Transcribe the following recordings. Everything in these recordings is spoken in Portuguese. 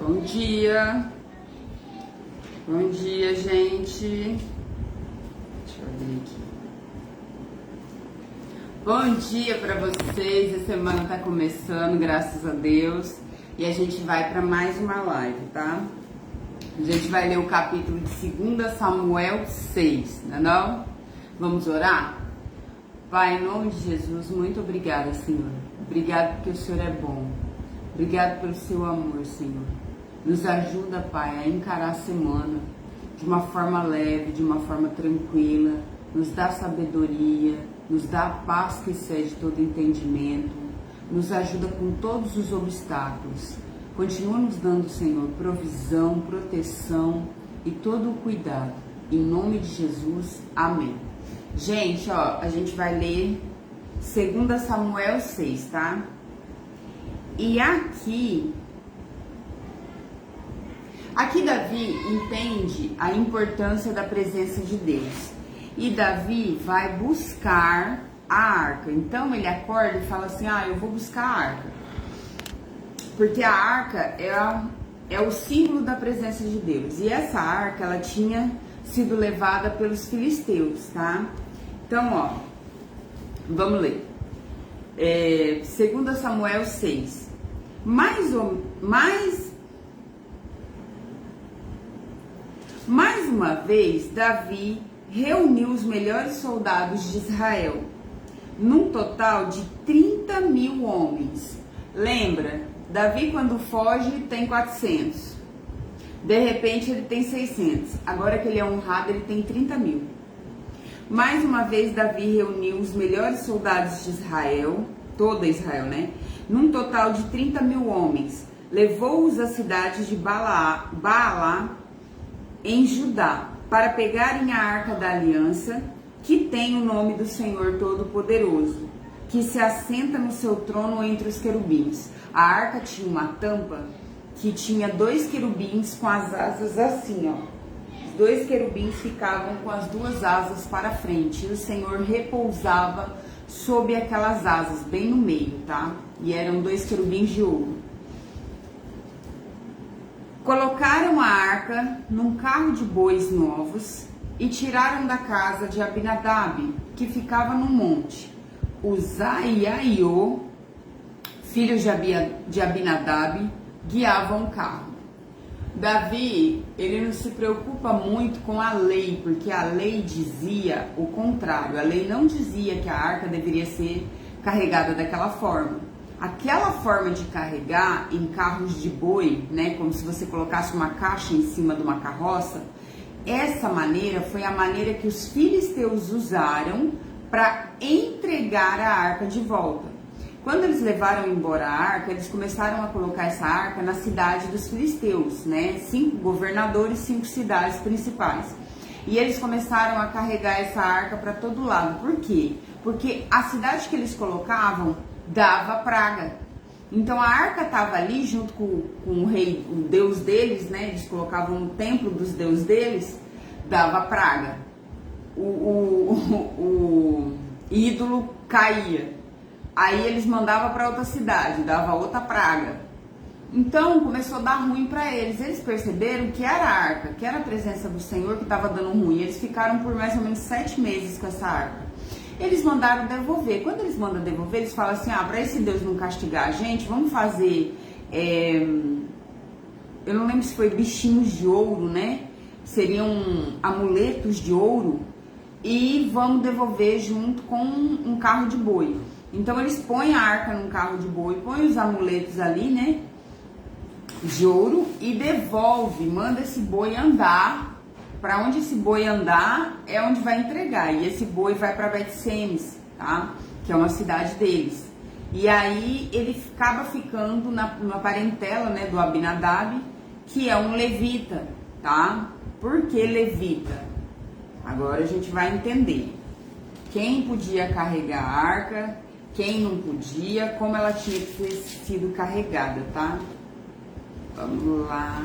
Bom dia. Bom dia, gente. Deixa eu ver aqui. Bom dia para vocês. A semana tá começando, graças a Deus. E a gente vai para mais uma live, tá? A gente vai ler o capítulo de 2 Samuel 6, não? Vamos orar? Pai, em nome de Jesus, muito obrigada, Senhor. Obrigado porque o Senhor é bom. Obrigado pelo seu amor, Senhor. Nos ajuda, Pai, a encarar a semana de uma forma leve, de uma forma tranquila. Nos dá sabedoria, nos dá a paz que excede todo entendimento. Nos ajuda com todos os obstáculos. Continua nos dando, Senhor, provisão, proteção e todo o cuidado. Em nome de Jesus, amém. Gente, ó, a gente vai ler 2 Samuel 6, tá? E aqui Davi entende a importância da presença de Deus. E Davi vai buscar a arca. Então ele acorda e fala assim, eu vou buscar a arca. Porque a arca é o símbolo da presença de Deus. E essa arca, ela tinha sido levada pelos filisteus, tá? Então, ó, vamos ler. 2 Samuel 6. Mais uma vez, Davi reuniu os melhores soldados de Israel, num total de 30.000 homens. Lembra, Davi quando foge tem 400, de repente ele tem 600, agora que ele é honrado ele tem 30.000. Mais uma vez Davi reuniu os melhores soldados de Israel, toda Israel, né? Num total de 30.000 homens, levou-os à cidade de Baalá, em Judá, para pegarem a arca da aliança, que tem o nome do Senhor Todo-Poderoso, que se assenta no seu trono entre os querubins. A arca tinha uma tampa que tinha 2 querubins com as asas assim, ó. Os 2 querubins ficavam com as 2 asas para frente, e o Senhor repousava sob aquelas asas, bem no meio, tá? E eram 2 querubins de ouro. Colocaram a arca num carro de bois novos e tiraram da casa de Abinadab, que ficava no monte. Uzai e Aiô, filhos de Abinadab, guiavam o carro. Davi, ele não se preocupa muito com a lei, porque a lei dizia o contrário. A lei não dizia que a arca deveria ser carregada daquela forma. Aquela forma de carregar em carros de boi, né, como se você colocasse uma caixa em cima de uma carroça, essa maneira foi a maneira que os filisteus usaram para entregar a arca de volta. Quando eles levaram embora a arca, eles começaram a colocar essa arca na cidade dos filisteus, né? 5 governadores, 5 cidades principais. E eles começaram a carregar essa arca para todo lado. Por quê? Porque a cidade que eles colocavam dava praga. Então a arca estava ali junto com o rei, o deus deles, né? Eles colocavam no templo dos deuses deles, dava praga. O ídolo caía. Aí eles mandavam para outra cidade, dava outra praga. Então começou a dar ruim para eles. Eles perceberam que era a arca, que era a presença do Senhor que estava dando ruim. Eles ficaram por mais ou menos 7 meses com essa arca. Eles mandaram devolver. Quando eles mandam devolver, eles falam assim, para esse Deus não castigar a gente, vamos fazer, eu não lembro se foi bichinhos de ouro, né? Seriam amuletos de ouro, e vamos devolver junto com um carro de boi. Então eles põem a arca num carro de boi, põem os amuletos ali, né, de ouro, e devolve, manda esse boi andar. Para onde esse boi andar é onde vai entregar. E esse boi vai para Bet-Semes, tá? Que é uma cidade deles. E aí ele acaba ficando na parentela, né, do Abinadab, que é um levita, tá? Por que levita? Agora a gente vai entender. Quem podia carregar a arca, quem não podia, como ela tinha que ter sido carregada, tá? Vamos lá.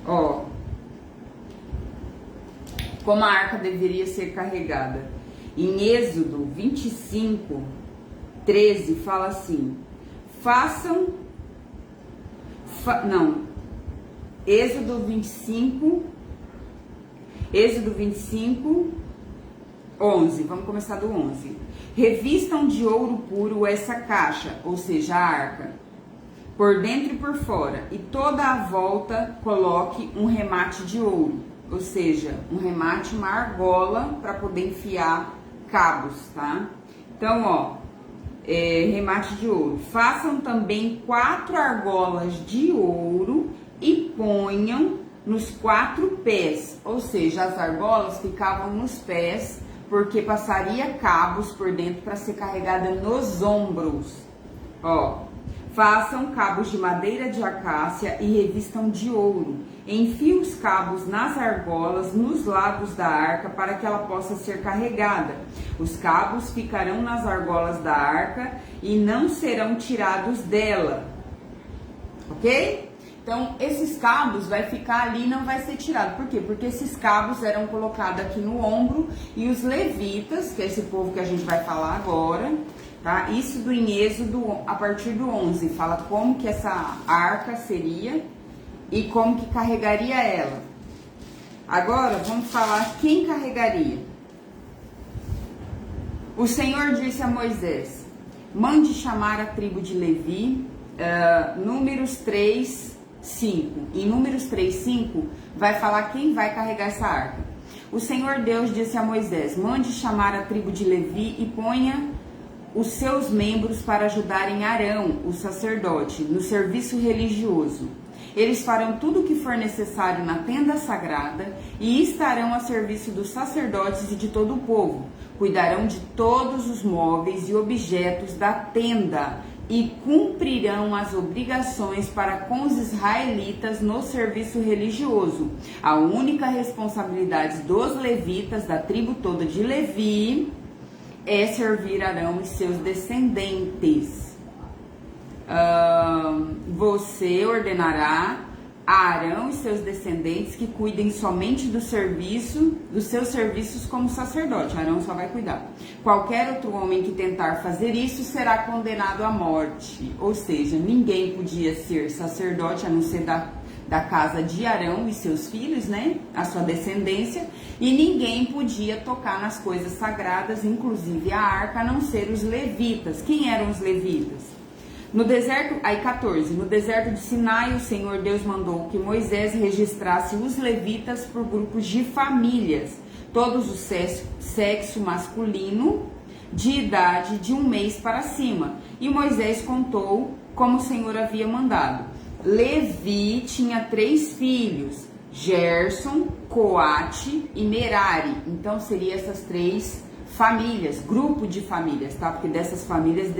Ó, como a arca deveria ser carregada. Em Êxodo 25, 13, fala assim: façam Êxodo 25, 11, vamos começar do 11. Revistam de ouro puro essa caixa, ou seja, a arca, por dentro e por fora, e toda a volta coloque um remate de ouro, ou seja, um remate, uma argola para poder enfiar cabos, tá? Então, ó, remate de ouro. Façam também 4 argolas de ouro e ponham nos 4 pés, ou seja, as argolas ficavam nos pés, porque passaria cabos por dentro para ser carregada nos ombros. Ó, façam cabos de madeira de acácia e revistam de ouro. Enfie os cabos nas argolas, nos lados da arca, para que ela possa ser carregada. Os cabos ficarão nas argolas da arca e não serão tirados dela. Ok? Então, esses cabos vai ficar ali e não vai ser tirado. Por quê? Porque esses cabos eram colocados aqui no ombro e os levitas, que é esse povo que a gente vai falar agora, tá? Isso do em Êxodo, a partir do 11, fala como que essa arca seria e como que carregaria ela. Agora, vamos falar quem carregaria. O Senhor disse a Moisés, mande chamar a tribo de Levi, Números 3, 5. Em Números 3, 5, vai falar quem vai carregar essa arca. O Senhor Deus disse a Moisés, mande chamar a tribo de Levi e ponha os seus membros para ajudarem Arão, o sacerdote, no serviço religioso. Eles farão tudo o que for necessário na tenda sagrada e estarão a serviço dos sacerdotes e de todo o povo. Cuidarão de todos os móveis e objetos da tenda e cumprirão as obrigações para com os israelitas no serviço religioso. A única responsabilidade dos levitas, da tribo toda de Levi, é servir Arão e seus descendentes. Você ordenará a Arão e seus descendentes que cuidem somente dos seus serviços como sacerdote. Arão só vai cuidar. Qualquer outro homem que tentar fazer isso será condenado à morte. Ou seja, ninguém podia ser sacerdote a não ser da casa de Arão e seus filhos, né? A sua descendência. E ninguém podia tocar nas coisas sagradas, inclusive a arca, a não ser os levitas. Quem eram os levitas? No deserto, aí 14, no deserto de Sinai, o Senhor Deus mandou que Moisés registrasse os levitas por grupos de famílias, todos o sexo masculino, de idade de 1 mês para cima. E Moisés contou como o Senhor havia mandado. Levi tinha 3 filhos, Gerson, Coate e Merari. Então, seriam essas 3 famílias, grupo de famílias, tá? Porque dessas famílias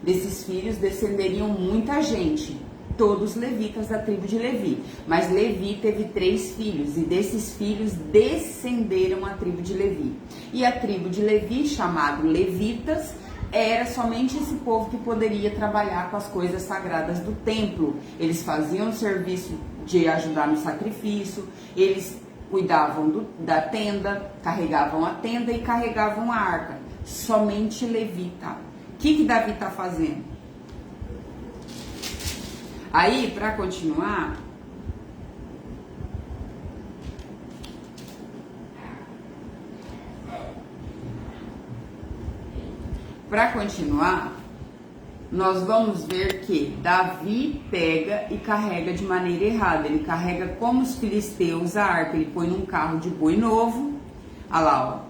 desses filhos descenderiam muita gente, todos levitas da tribo de Levi. Mas Levi teve 3 filhos e desses filhos descenderam a tribo de Levi. E a tribo de Levi, chamado levitas, era somente esse povo que poderia trabalhar com as coisas sagradas do templo. Eles faziam o serviço de ajudar no sacrifício, eles cuidavam da tenda, carregavam a tenda e carregavam a arca. Somente Levi, tá? O que Davi tá fazendo? Aí, para continuar, nós vamos ver que Davi pega e carrega de maneira errada. Ele carrega como os filisteus a arca. Ele põe num carro de boi novo. Olha lá, ó.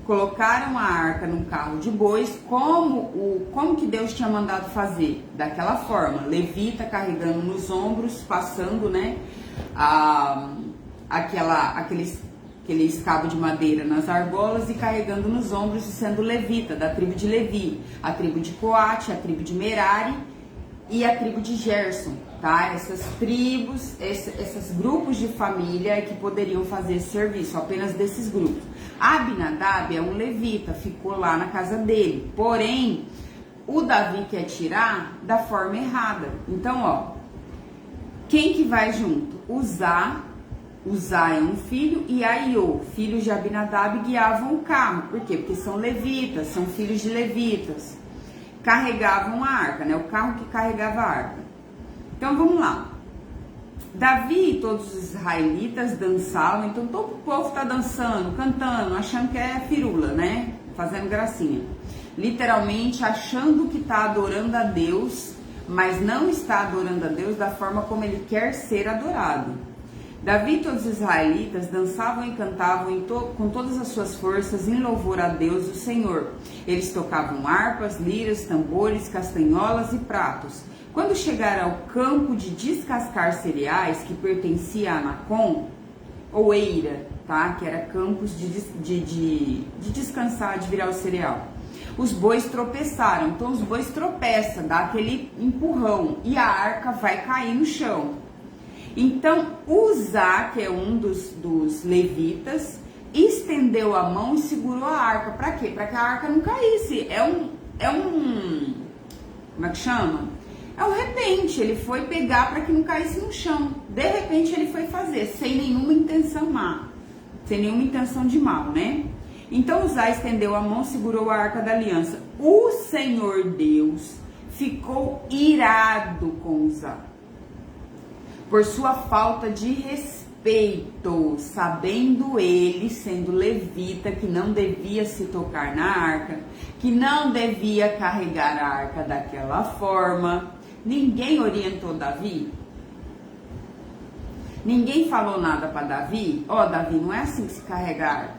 Colocaram a arca num carro de bois, como que Deus tinha mandado fazer? Daquela forma, levita carregando nos ombros, passando, né, aquele cabo de madeira nas argolas e carregando nos ombros e sendo levita, da tribo de Levi, a tribo de Coate, a tribo de Merari e a tribo de Gerson, tá? Essas tribos, esses grupos de família que poderiam fazer esse serviço, apenas desses grupos. Abinadab é um levita, ficou lá na casa dele, porém, o Davi quer tirar da forma errada. Então, ó, quem que vai junto? Uzá é um filho e Aiô, filhos de Abinadab, guiavam o carro. Por quê? Porque são levitas, são filhos de levitas. Carregavam a arca, né? O carro que carregava a arca. Então vamos lá. Davi e todos os israelitas dançavam, então todo o povo está dançando, cantando, achando que é firula, né? Fazendo gracinha. Literalmente achando que está adorando a Deus, mas não está adorando a Deus da forma como ele quer ser adorado. Davi e todos os israelitas dançavam e cantavam com todas as suas forças em louvor a Deus, o Senhor. Eles tocavam harpas, liras, tambores, castanholas e pratos. Quando chegaram ao campo de descascar cereais, que pertencia a Nacon, ou Eira, tá? Que era campos de descansar, de virar o cereal. Os bois tropeçaram, então os bois tropeçam, dá aquele empurrão e a arca vai cair no chão. Então Uzá, que é um dos levitas, estendeu a mão e segurou a arca. Para quê? Para que a arca não caísse. Como é que chama? É um repente, ele foi pegar para que não caísse no chão. De repente ele foi fazer, sem nenhuma intenção má, sem nenhuma intenção de mal, né? Então Uzá estendeu a mão, segurou a arca da aliança. O Senhor Deus ficou irado com Uzá, por sua falta de respeito, sabendo ele, sendo levita, que não devia se tocar na arca, que não devia carregar a arca daquela forma. Ninguém orientou Davi? Ninguém falou nada para Davi? Ó, Davi, não é assim que se carrega a arca.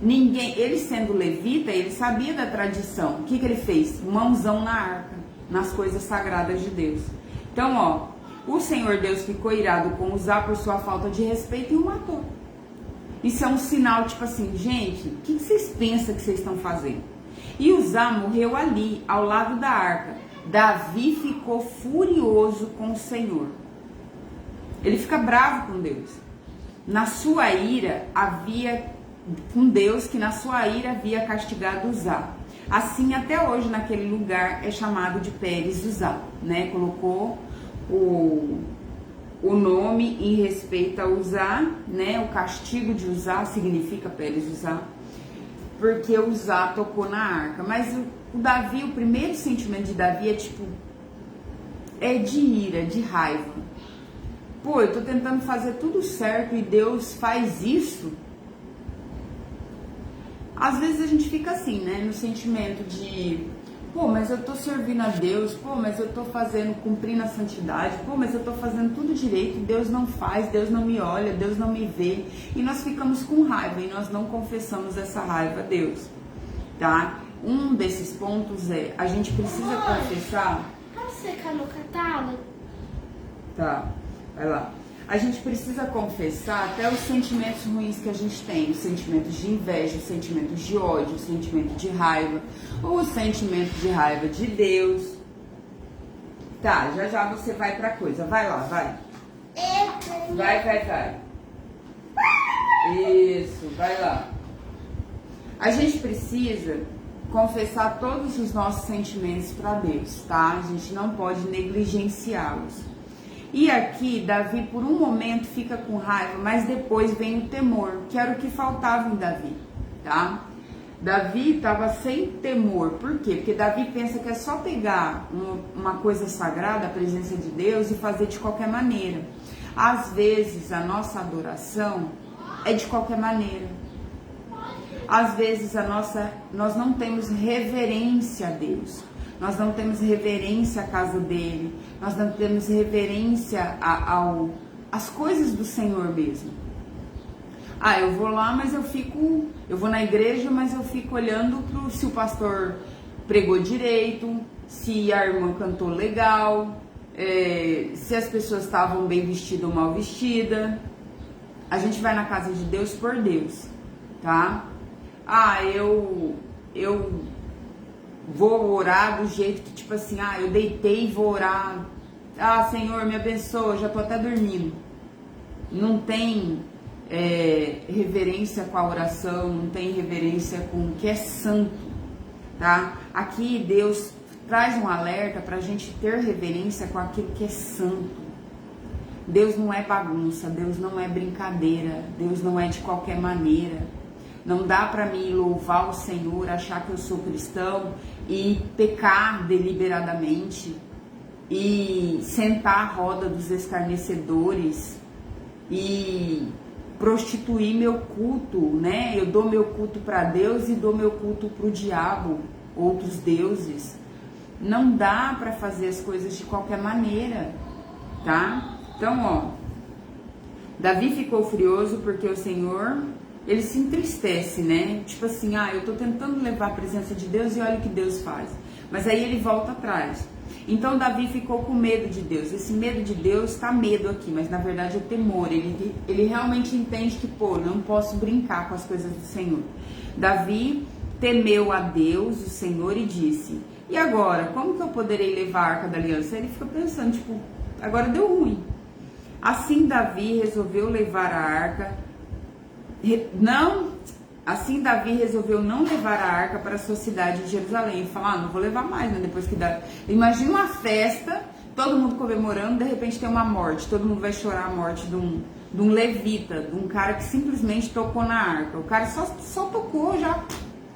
Ninguém, ele sendo levita, ele sabia da tradição. O que ele fez? Mãozão na arca, nas coisas sagradas de Deus. Então, ó, o Senhor Deus ficou irado com Uzá por sua falta de respeito e o matou. Isso é um sinal, tipo assim, gente, o que vocês pensam que vocês estão fazendo? E Uzá morreu ali, ao lado da arca. Davi ficou furioso com o Senhor. Ele fica bravo com Deus. Na sua ira havia, com Deus, que na sua ira havia castigado Uzá. Assim, até hoje, naquele lugar é chamado de Pérez Uzá, né? Colocou o nome em respeito a Uzá, né? O castigo de Uzá significa Pérez Uzá, porque Uzá tocou na arca. Mas o Davi, o primeiro sentimento de Davi é tipo, é de ira, de raiva. Pô, eu tô tentando fazer tudo certo e Deus faz isso. Às vezes a gente fica assim, né? No sentimento de, pô, mas eu tô servindo a Deus, pô, mas eu tô cumprindo a santidade, pô, mas eu tô fazendo tudo direito, Deus não faz, Deus não me olha, Deus não me vê. E nós ficamos com raiva e nós não confessamos essa raiva a Deus, tá? Um desses pontos é, a gente precisa confessar... Pode secar no catálogo? Tá, vai lá. A gente precisa confessar até os sentimentos ruins que a gente tem, os sentimentos de inveja, os sentimentos de ódio, o sentimento de raiva, ou o sentimento de raiva de Deus. Tá, já você vai pra coisa. Vai lá, vai. Vai. Isso, vai lá. A gente precisa confessar todos os nossos sentimentos para Deus, tá? A gente não pode negligenciá-los. E aqui, Davi, por um momento, fica com raiva, mas depois vem o temor, que era o que faltava em Davi, tá? Davi estava sem temor. Por quê? Porque Davi pensa que é só pegar uma coisa sagrada, a presença de Deus, e fazer de qualquer maneira. Às vezes, a nossa adoração é de qualquer maneira. Às vezes, nós não temos reverência a Deus. Nós não temos reverência à casa dele. Nós não temos reverência às coisas do Senhor mesmo. Ah, eu vou lá, mas eu vou na igreja, mas eu fico olhando se o pastor pregou direito, se a irmã cantou legal, se as pessoas estavam bem vestidas ou mal vestidas. A gente vai na casa de Deus por Deus, tá? Ah, eu vou orar do jeito que, tipo assim, eu deitei e vou orar. Ah, Senhor, me abençoa, já tô até dormindo. Não tem reverência com a oração, não tem reverência com o que é santo, tá? Aqui Deus traz um alerta pra gente ter reverência com aquilo que é santo. Deus não é bagunça, Deus não é brincadeira, Deus não é de qualquer maneira. Não dá para mim louvar o Senhor, achar que eu sou cristão e pecar deliberadamente. e sentar à roda dos escarnecedores e prostituir meu culto, né? Eu dou meu culto para Deus e dou meu culto para o diabo, outros deuses. Não dá para fazer as coisas de qualquer maneira, tá? Então, ó, Davi ficou furioso porque o Senhor, ele se entristece, né? Tipo assim, eu tô tentando levar a presença de Deus e olha o que Deus faz. Mas aí ele volta atrás. Então Davi ficou com medo de Deus. Esse medo de Deus tá medo aqui, mas na verdade é temor. Ele realmente entende que, não posso brincar com as coisas do Senhor. Davi temeu a Deus, o Senhor, e disse: e agora, como que eu poderei levar a Arca da Aliança? Ele fica pensando, tipo, agora deu ruim. Assim Davi resolveu levar a arca. Assim Davi resolveu não levar a arca para a sua cidade de Jerusalém. Ele fala, não vou levar mais, né? Depois que dá. Imagina uma festa, todo mundo comemorando, de repente tem uma morte. Todo mundo vai chorar a morte de um levita, de um cara que simplesmente tocou na arca. O cara só tocou, já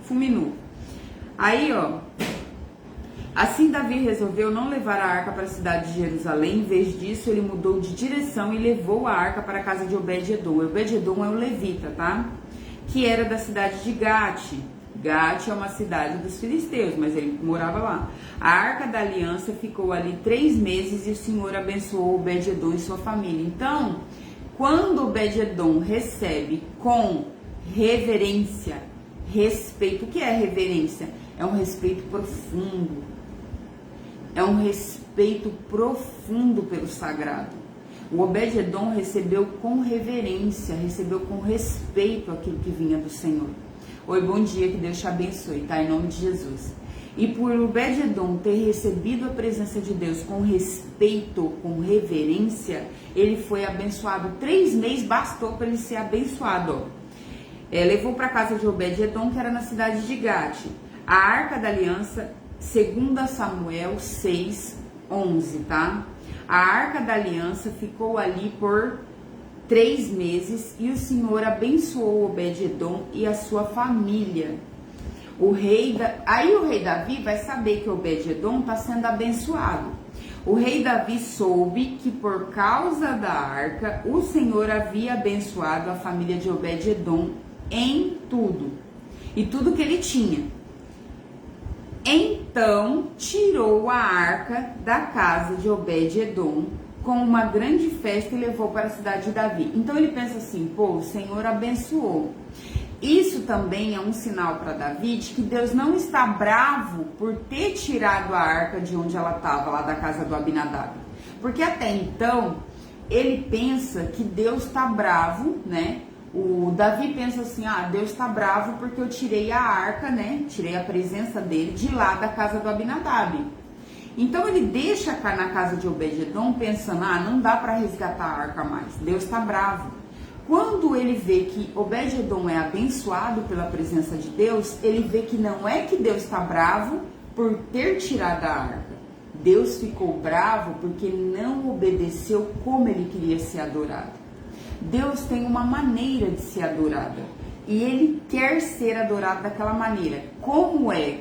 fulminou. Aí, ó. Assim Davi resolveu não levar a arca para a cidade de Jerusalém. Em vez disso, ele mudou de direção e levou a arca para a casa de Obed-edom. Obed-edom é o levita, tá? Que era da cidade de Gate. Gate é uma cidade dos filisteus, mas ele morava lá. A Arca da Aliança ficou ali 3 meses e o Senhor abençoou Obed-edom e sua família. Então, quando Obed-edom recebe com reverência, respeito, o que é reverência? É um respeito profundo. É um respeito profundo pelo sagrado. O Obed-edom recebeu com reverência, recebeu com respeito aquilo que vinha do Senhor. Oi, bom dia, que Deus te abençoe, tá? Em nome de Jesus. E por Obed-edom ter recebido a presença de Deus com respeito, com reverência, ele foi abençoado. 3 meses bastou para ele ser abençoado. Levou para a casa de Obed-edom, que era na cidade de Gate, a Arca da Aliança, 2 Samuel 6:11, tá? A Arca da Aliança ficou ali por 3 meses e o Senhor abençoou Obed-edom e a sua família. Aí o rei Davi vai saber que Obed-edom está sendo abençoado. O rei Davi soube que por causa da arca, o Senhor havia abençoado a família de Obed-edom em tudo. E tudo que ele tinha. Então, tirou a arca da casa de Obed-edom com uma grande festa e levou para a cidade de Davi. Então ele pensa assim, o Senhor abençoou. Isso também é um sinal para Davi de que Deus não está bravo por ter tirado a arca de onde ela estava, lá da casa do Abinadab. Porque até então, ele pensa que Deus está bravo, né? O Davi pensa assim, Deus está bravo porque eu tirei a arca, né? Tirei a presença dele de lá da casa do Abinadab. Então ele deixa cá na casa de Obed-edom pensando, não dá para resgatar a arca mais, Deus está bravo. Quando ele vê que Obed-edom é abençoado pela presença de Deus, ele vê que não é que Deus está bravo por ter tirado a arca. Deus ficou bravo porque não obedeceu como ele queria ser adorado. Deus tem uma maneira de ser adorada e ele quer ser adorado daquela maneira. Como é?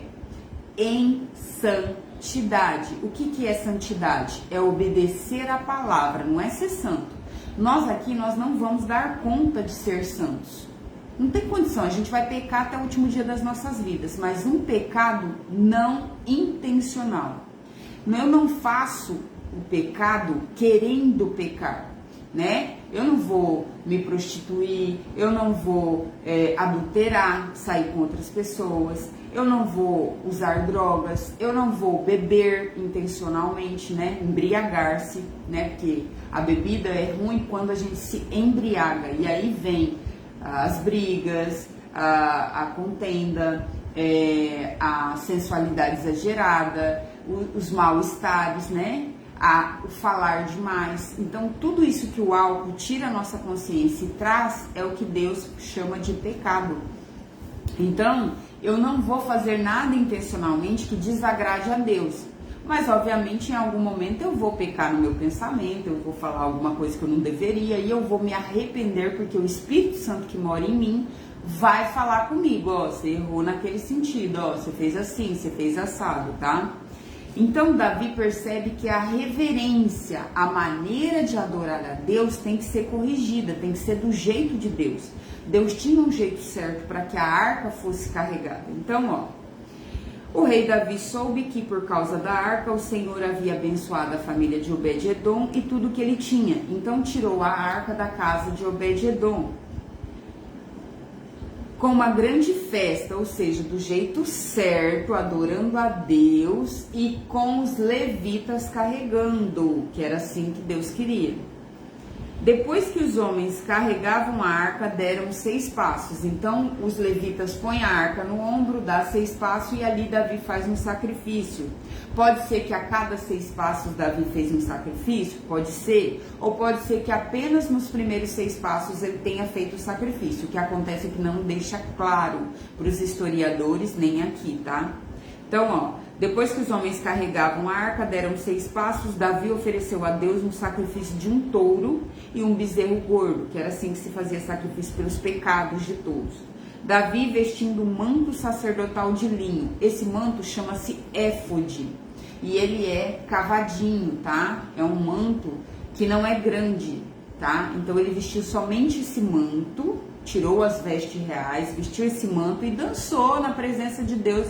Em santidade. O que é santidade? É obedecer a palavra, não é ser santo. Nós aqui, nós não vamos dar conta de ser santos. Não tem condição, a gente vai pecar até o último dia das nossas vidas, mas um pecado não intencional. Eu não faço o pecado querendo pecar, né? Eu não vou me prostituir, eu não vou adulterar, sair com outras pessoas, eu não vou usar drogas, eu não vou beber intencionalmente, né? Embriagar-se, né? Porque a bebida é ruim quando a gente se embriaga e aí vem as brigas, a contenda, a sensualidade exagerada, os mal-estares, né? O falar demais. Então, tudo isso que o álcool tira a nossa consciência e traz é o que Deus chama de pecado. Então, eu não vou fazer nada intencionalmente que desagrade a Deus. Mas, obviamente, em algum momento eu vou pecar no meu pensamento, eu vou falar alguma coisa que eu não deveria e eu vou me arrepender porque o Espírito Santo que mora em mim vai falar comigo, você errou naquele sentido, você fez assim, você fez assado, tá? Então Davi percebe que a reverência, a maneira de adorar a Deus tem que ser corrigida, tem que ser do jeito de Deus. Deus tinha um jeito certo para que a arca fosse carregada. Então, o rei Davi soube que por causa da arca o Senhor havia abençoado a família de Obed-edom e tudo que ele tinha. Então tirou a arca da casa de Obed-edom com uma grande festa, ou seja, do jeito certo, adorando a Deus e com os levitas carregando, que era assim que Deus queria. Depois que os homens carregavam a arca, deram 6 passos. Então, os levitas põem a arca no ombro, dá 6 passos e ali Davi faz um sacrifício. Pode ser que a cada 6 passos Davi fez um sacrifício? Pode ser. Ou pode ser que apenas nos primeiros 6 passos ele tenha feito o sacrifício. O que acontece é que não deixa claro para os historiadores, nem aqui, tá? Então, depois que os homens carregavam a arca, deram 6 passos, Davi ofereceu a Deus um sacrifício de um touro e um bezerro gordo, que era assim que se fazia sacrifício pelos pecados de todos. Davi vestindo um manto sacerdotal de linho. Esse manto chama-se éfode e ele é cavadinho, tá? É um manto que não é grande, tá? Então ele vestiu somente esse manto, tirou as vestes reais, vestiu esse manto e dançou na presença de Deus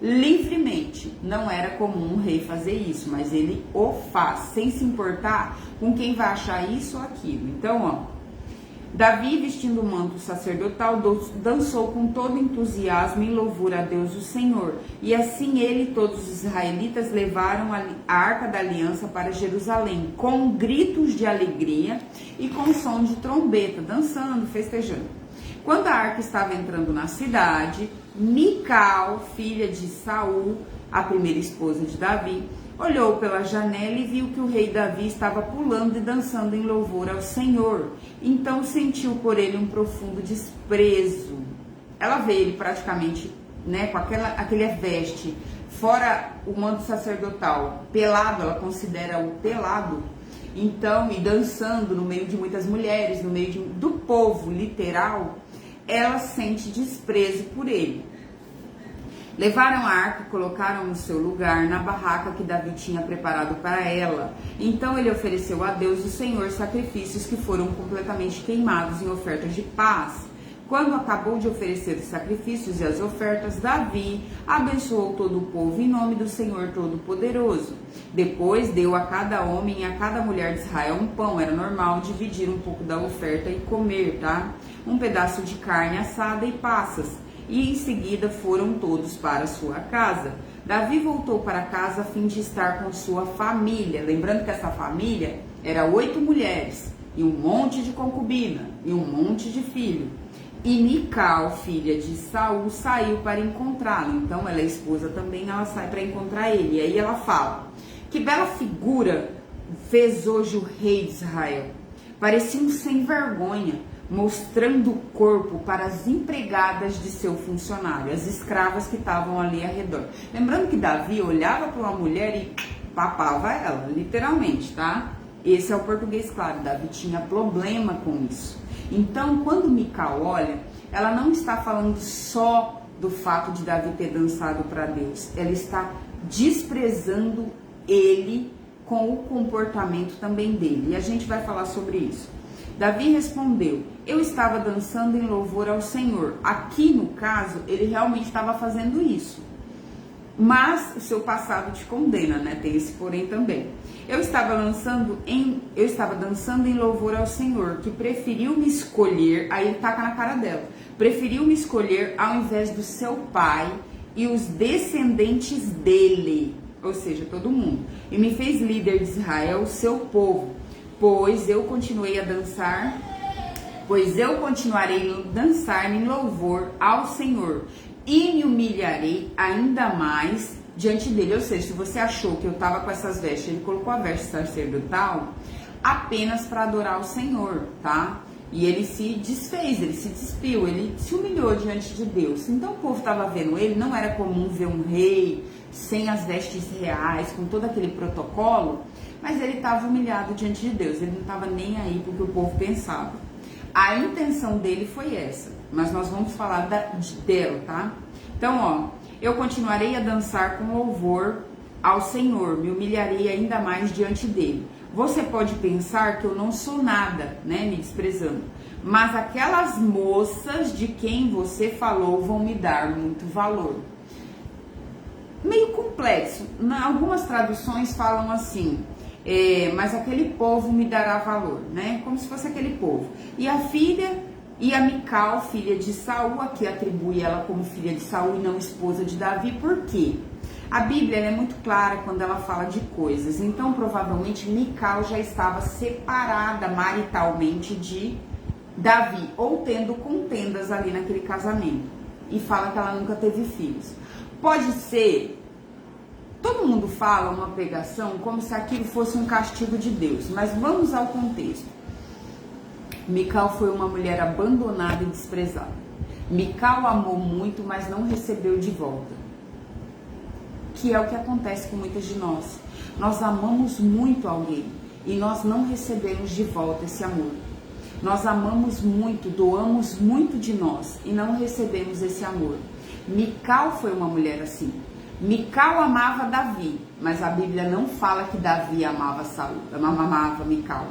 livremente. Não era comum um rei fazer isso, mas ele o faz, sem se importar com quem vai achar isso ou aquilo. Então, Davi, vestindo o manto sacerdotal, dançou com todo entusiasmo em louvor a Deus o Senhor. E assim ele e todos os israelitas levaram a arca da aliança para Jerusalém, com gritos de alegria e com som de trombeta, dançando, festejando. Quando a arca estava entrando na cidade, Mical, filha de Saul, a primeira esposa de Davi, olhou pela janela e viu que o rei Davi estava pulando e dançando em louvor ao Senhor. Então sentiu por ele um profundo desprezo. Ela vê ele praticamente, com aquele veste, fora o manto sacerdotal, pelado, ela considera o pelado. Então, e dançando no meio de muitas mulheres, no meio do povo literal, ela sente desprezo por ele. Levaram a arca e colocaram no seu lugar, na barraca que Davi tinha preparado para ela. Então ele ofereceu a Deus o Senhor sacrifícios que foram completamente queimados em ofertas de paz. Quando acabou de oferecer os sacrifícios e as ofertas, Davi abençoou todo o povo em nome do Senhor Todo-Poderoso. Depois deu a cada homem e a cada mulher de Israel um pão. Era normal dividir um pouco da oferta e comer, tá? Um pedaço de carne assada e passas. E em seguida foram todos para sua casa. Davi voltou para casa a fim de estar com sua família. Lembrando que essa família era 8 mulheres e um monte de concubina e um monte de filho. E Mical, filha de Saul, saiu para encontrá-lo. Então ela é esposa também, ela sai para encontrar ele. E aí ela fala: que bela figura fez hoje o rei de Israel. Parecia um sem vergonha, mostrando o corpo para as empregadas de seu funcionário, as escravas que estavam ali ao redor. Lembrando que Davi olhava para uma mulher e papava ela, literalmente, tá? Esse é o português claro, Davi tinha problema com isso. Então, quando Mical olha, ela não está falando só do fato de Davi ter dançado para Deus, ela está desprezando ele com o comportamento também dele. E a gente vai falar sobre isso. Davi respondeu: eu estava dançando em louvor ao Senhor. Aqui no caso, ele realmente estava fazendo isso. Mas o seu passado te condena, né? Tem esse porém também. Eu estava dançando em louvor ao Senhor, que preferiu me escolher. Aí ele taca na cara dela. Preferiu me escolher ao invés do seu pai e os descendentes dele, ou seja, todo mundo. E me fez líder de Israel, seu povo. Pois eu continuarei a dançar em louvor ao Senhor e me humilharei ainda mais diante dele. Ou seja, se você achou que eu estava com essas vestes, ele colocou a veste sacerdotal apenas para adorar o Senhor, tá? E ele se desfez, ele se despiu, ele se humilhou diante de Deus. Então o povo estava vendo ele, não era comum ver um rei sem as vestes reais, com todo aquele protocolo, mas ele estava humilhado diante de Deus, ele não estava nem aí porque o povo pensava. A intenção dele foi essa, mas nós vamos falar dela, tá? Então, eu continuarei a dançar com louvor ao Senhor, me humilharei ainda mais diante dele. Você pode pensar que eu não sou nada, né, me desprezando, mas aquelas moças de quem você falou vão me dar muito valor. Meio complexo. Algumas traduções falam assim, mas aquele povo me dará valor, né? Como se fosse aquele povo. E a filha, e a Mical, filha de Saul, aqui atribui ela como filha de Saul e não esposa de Davi. Por quê? A Bíblia é muito clara quando ela fala de coisas. Então, provavelmente, Mical já estava separada maritalmente de Davi, ou tendo contendas ali naquele casamento. E fala que ela nunca teve filhos. Pode ser, todo mundo fala uma pregação como se aquilo fosse um castigo de Deus, mas vamos ao contexto. Mical foi uma mulher abandonada e desprezada. Mical amou muito, mas não recebeu de volta. Que é o que acontece com muitas de nós. Nós amamos muito alguém e nós não recebemos de volta esse amor. Nós amamos muito, doamos muito de nós e não recebemos esse amor. Mical foi uma mulher assim. Mical amava Davi, mas a Bíblia não fala que Davi amava Saul, amava Mical.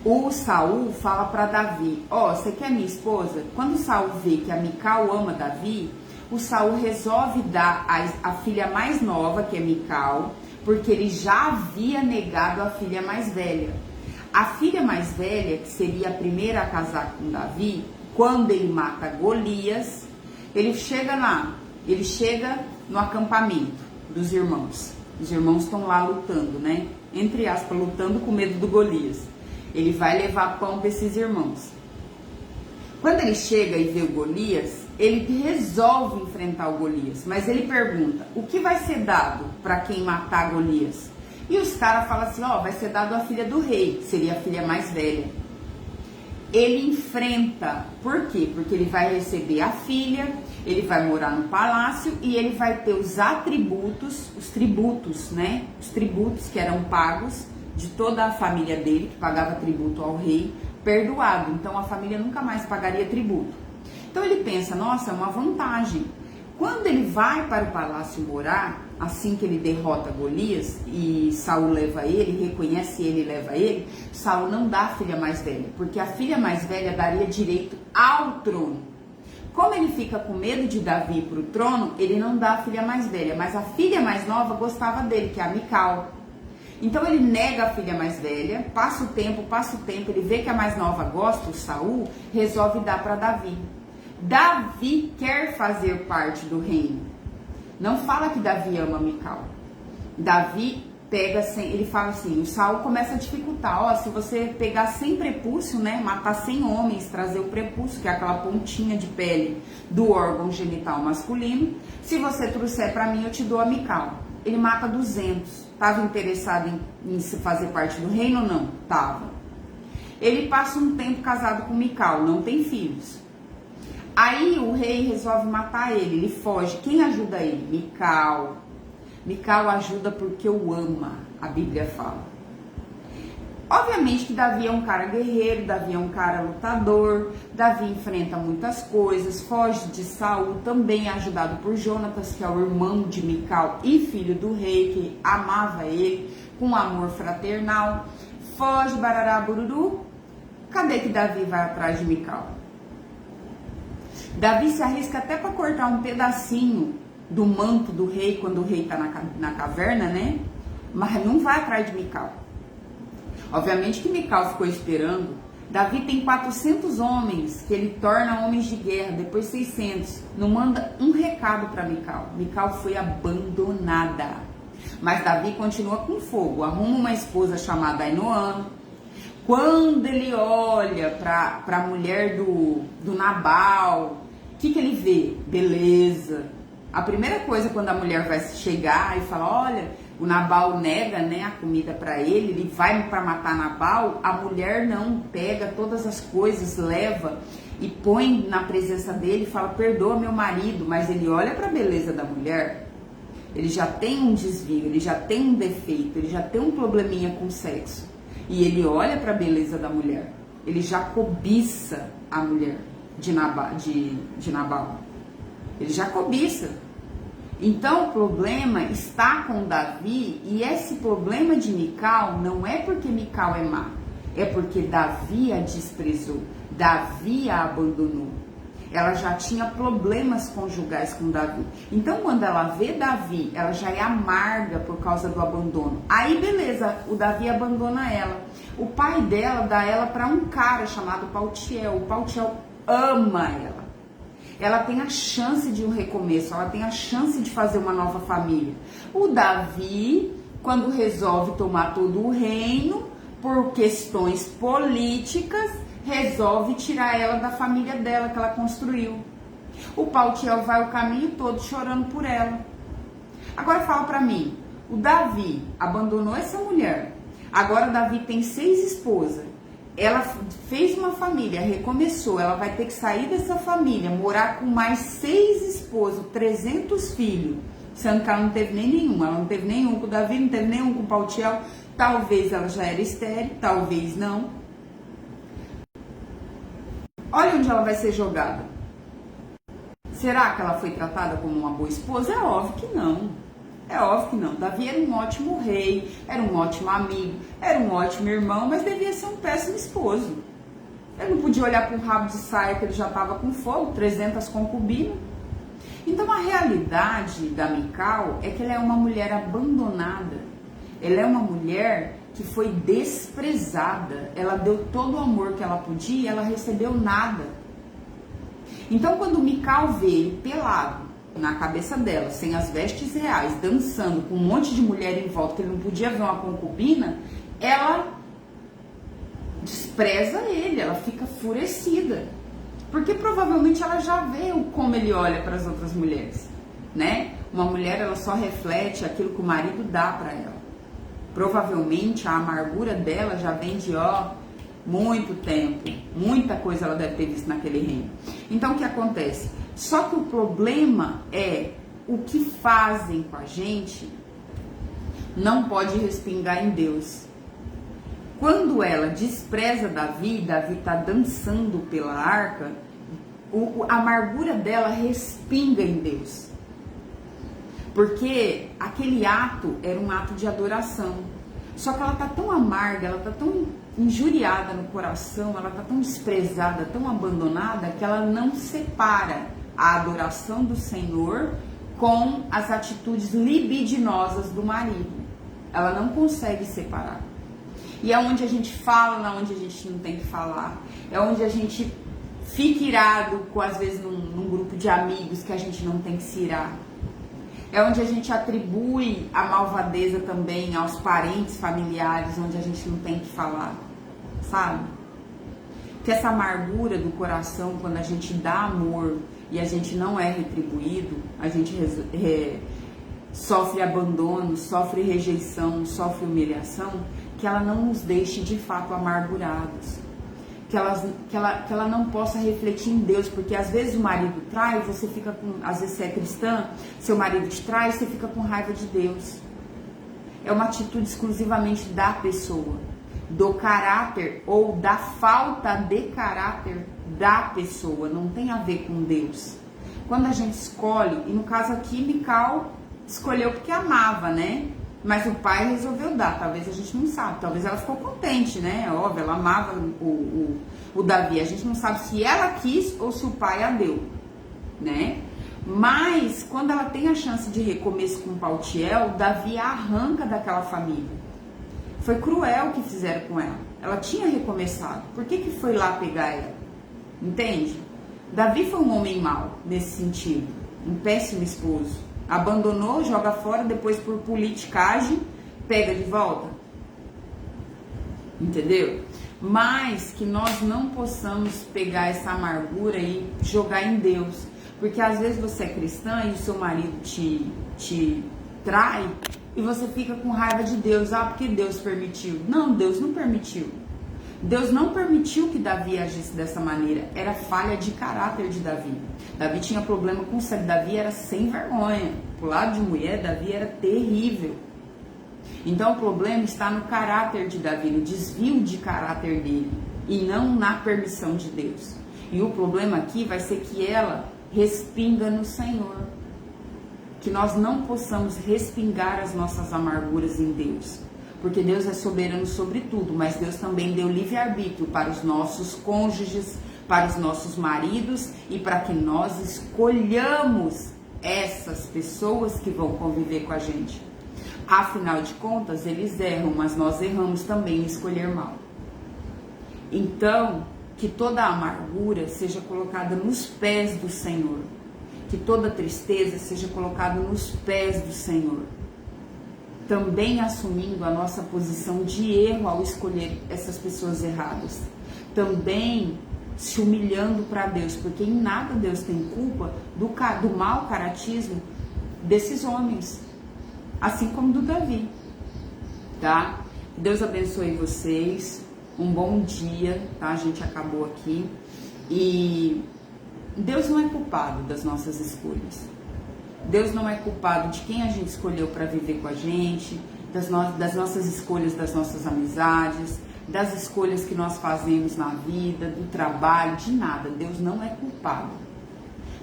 O Saul fala para Davi, você quer minha esposa? Quando Saul vê que a Mical ama Davi, o Saul resolve dar a filha mais nova, que é Mical, porque ele já havia negado a filha mais velha. A filha mais velha, que seria a primeira a casar com Davi, quando ele mata Golias, ele chega no acampamento dos irmãos. Os irmãos estão lá lutando, né? Entre aspas, lutando com medo do Golias. Ele vai levar pão para esses irmãos. Quando ele chega e vê o Golias, ele resolve enfrentar o Golias. Mas ele pergunta, o que vai ser dado para quem matar Golias? E os caras falam assim, vai ser dado a filha do rei, que seria a filha mais velha. Ele enfrenta, por quê? Porque ele vai receber a filha, ele vai morar no palácio e ele vai ter os atributos, os tributos, né? Os tributos que eram pagos de toda a família dele, que pagava tributo ao rei, perdoado. Então a família nunca mais pagaria tributo. Então ele pensa, nossa, é uma vantagem. Quando ele vai para o palácio morar, assim que ele derrota Golias e Saul leva ele, reconhece ele e leva ele, Saul não dá a filha mais velha, porque a filha mais velha daria direito ao trono. Como ele fica com medo de Davi para o trono, ele não dá a filha mais velha, mas a filha mais nova gostava dele, que é a Mical. Então ele nega a filha mais velha, passa o tempo, ele vê que a mais nova gosta, o Saul, resolve dar para Davi. Davi quer fazer parte do reino. Não fala que Davi ama Mical. Davi pega, ele fala assim, o Saul começa a dificultar, se você pegar sem prepúcio, né, matar 100 homens, trazer o prepúcio, que é aquela pontinha de pele do órgão genital masculino, se você trouxer para mim, eu te dou a Mical. Ele mata 200. Estava interessado em se fazer parte do reino ou não? Tava. Ele passa um tempo casado com Mical, não tem filhos. Aí o rei resolve matar ele foge. Quem ajuda ele? Mical. Mical ajuda porque o ama, a Bíblia fala. Obviamente que Davi é um cara guerreiro, Davi é um cara lutador, Davi enfrenta muitas coisas, foge de Saul, também é ajudado por Jonatas, que é o irmão de Mical e filho do rei, que amava ele com amor fraternal. Foge, barará, bururu. Cadê que Davi vai atrás de Mical? Davi se arrisca até para cortar um pedacinho do manto do rei, quando o rei está na caverna, né? Mas não vai atrás de Mical. Obviamente que Mical ficou esperando. Davi tem 400 homens que ele torna homens de guerra, depois 600. Não manda um recado para Mical. Mical foi abandonada. Mas Davi continua com fogo, arruma uma esposa chamada Ainoã. Quando ele olha para a mulher do Nabal, o que ele vê? Beleza. A primeira coisa quando a mulher vai chegar e fala, olha, o Nabal nega, né, a comida para ele vai para matar Nabal, a mulher não, pega todas as coisas, leva e põe na presença dele e fala, perdoa meu marido, mas ele olha para a beleza da mulher, ele já tem um desvio, ele já tem um defeito, ele já tem um probleminha com sexo, e ele olha para a beleza da mulher, ele já cobiça a mulher de Nabal, ele já cobiça. Então o problema está com Davi, e esse problema de Mical não é porque Mical é má, é porque Davi a desprezou, Davi a abandonou. Ela já tinha problemas conjugais com Davi. Então quando ela vê Davi, ela já é amarga por causa do abandono. Aí beleza, o Davi abandona ela. O pai dela dá ela para um cara chamado Paltiel. O Paltiel ama ela. Ela tem a chance de um recomeço, ela tem a chance de fazer uma nova família. O Davi, quando resolve tomar todo o reino, por questões políticas, resolve tirar ela da família dela que ela construiu. O Paltiel vai o caminho todo chorando por ela. Agora fala pra mim, o Davi abandonou essa mulher, agora Davi tem 6 esposas, ela fez uma família, recomeçou, ela vai ter que sair dessa família, morar com mais 6 esposos, 300 filhos, sendo que ela não teve nem nenhum, ela não teve nenhum com o Davi, não teve nenhum com o Paltiel, talvez ela já era estéril, talvez não. Olha onde ela vai ser jogada. Será que ela foi tratada como uma boa esposa? É óbvio que não. É óbvio que não. Davi era um ótimo rei, era um ótimo amigo, era um ótimo irmão, mas devia ser um péssimo esposo. Ele não podia olhar para um rabo de saia que ele já estava com fogo, 300 concubinas. Então a realidade da Mical é que ela é uma mulher abandonada. Ela é uma mulher que foi desprezada. Ela deu todo o amor que ela podia e ela recebeu nada. Então quando Mical vê ele pelado na cabeça dela, sem as vestes reais, dançando com um monte de mulher em volta, que ele não podia ver uma concubina, ela despreza ele, ela fica enfurecida. Porque provavelmente ela já vê como ele olha para as outras mulheres, né? Uma mulher, ela só reflete aquilo que o marido dá para ela. Provavelmente a amargura dela já vem de muito tempo, muita coisa ela deve ter visto naquele reino. Então o que acontece? Só que o problema é o que fazem com a gente não pode respingar em Deus. Quando ela despreza Davi, Davi está dançando pela arca, a amargura dela respinga em Deus. Porque aquele ato era um ato de adoração. Só que ela está tão amarga, ela está tão injuriada no coração, ela está tão desprezada, tão abandonada, que ela não separa a adoração do Senhor com as atitudes libidinosas do marido. Ela não consegue separar. E é onde a gente fala, não onde a gente não tem que falar. É onde a gente fica irado, às vezes num grupo de amigos que a gente não tem que se irar. É onde a gente atribui a malvadeza também aos parentes familiares, onde a gente não tem que falar, sabe? Que essa amargura do coração, quando a gente dá amor e a gente não é retribuído, a gente sofre abandono, sofre rejeição, sofre humilhação, que ela não nos deixe de fato amargurados. Que ela não possa refletir em Deus, porque às vezes o marido trai, você fica com, às vezes você é cristã, seu marido te trai, você fica com raiva de Deus. É uma atitude exclusivamente da pessoa, do caráter ou da falta de caráter da pessoa, não tem a ver com Deus. Quando a gente escolhe, e no caso aqui, Mical escolheu porque amava, né? Mas o pai resolveu dar, talvez a gente não sabe, talvez ela ficou contente, né? Óbvio, ela amava o Davi, a gente não sabe se ela quis ou se o pai a deu, né? Mas quando ela tem a chance de recomeço com o Paltiel, Davi a arranca daquela família. Foi cruel o que fizeram com ela, ela tinha recomeçado, por que foi lá pegar ela? Entende? Davi foi um homem mau nesse sentido, um péssimo esposo. Abandonou, joga fora, depois por politicagem, pega de volta. Entendeu? Mas que nós não possamos pegar essa amargura e jogar em Deus. Porque às vezes você é cristã e o seu marido te trai e você fica com raiva de Deus. Ah, porque Deus permitiu. Não, Deus não permitiu. Deus não permitiu que Davi agisse dessa maneira. Era falha de caráter de Davi. Davi tinha problema com sexo. Davi era sem vergonha. Pro lado de mulher, Davi era terrível. Então o problema está no caráter de Davi, no desvio de caráter dele, e não na permissão de Deus. E o problema aqui vai ser que ela respinga no Senhor. que nós não possamos respingar as nossas amarguras em Deus. Porque Deus é soberano sobre tudo, mas Deus também deu livre-arbítrio para os nossos cônjuges, para os nossos maridos e para que nós escolhamos essas pessoas que vão conviver com a gente. Afinal de contas, eles erram, mas nós erramos também em escolher mal. Então, que toda a amargura seja colocada nos pés do Senhor. Que toda tristeza seja colocada nos pés do Senhor. Também assumindo a nossa posição de erro ao escolher essas pessoas erradas. Também se humilhando para Deus, porque em nada Deus tem culpa do mau caratismo desses homens, assim como do Davi, tá? Deus abençoe vocês, um bom dia, tá? A gente acabou aqui e Deus não é culpado das nossas escolhas. Deus não é culpado de quem a gente escolheu para viver com a gente, das nossas escolhas, das nossas amizades, das escolhas que nós fazemos na vida, do trabalho, de nada. Deus não é culpado.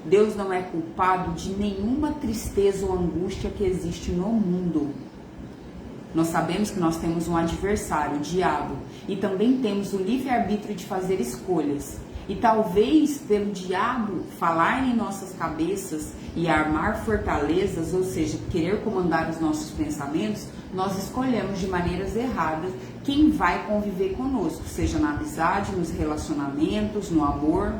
Deus não é culpado de nenhuma tristeza ou angústia que existe no mundo. Nós sabemos que nós temos um adversário, o diabo, e também temos o livre-arbítrio de fazer escolhas. E talvez pelo diabo falar em nossas cabeças e armar fortalezas, ou seja, querer comandar os nossos pensamentos, nós escolhemos de maneiras erradas quem vai conviver conosco, seja na amizade, nos relacionamentos, no amor.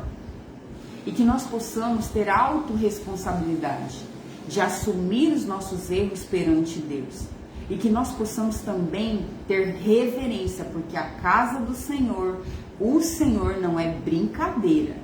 E que nós possamos ter autorresponsabilidade de assumir os nossos erros perante Deus. E que nós possamos também ter reverência, porque a casa do Senhor, o Senhor não é brincadeira.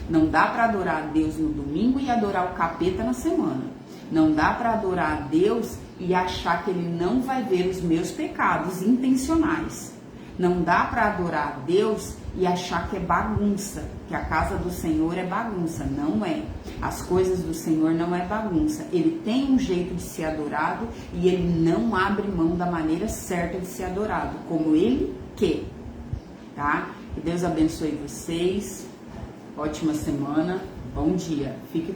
Não dá para adorar a Deus no domingo e adorar o capeta na semana. Não dá para adorar a Deus e achar que Ele não vai ver os meus pecados intencionais. Não dá para adorar a Deus e achar que é bagunça, que a casa do Senhor é bagunça. Não é. As coisas do Senhor não é bagunça. Ele tem um jeito de ser adorado e Ele não abre mão da maneira certa de ser adorado, como Ele quer. Tá? Que Deus abençoe vocês. Ótima semana. Bom dia. Fique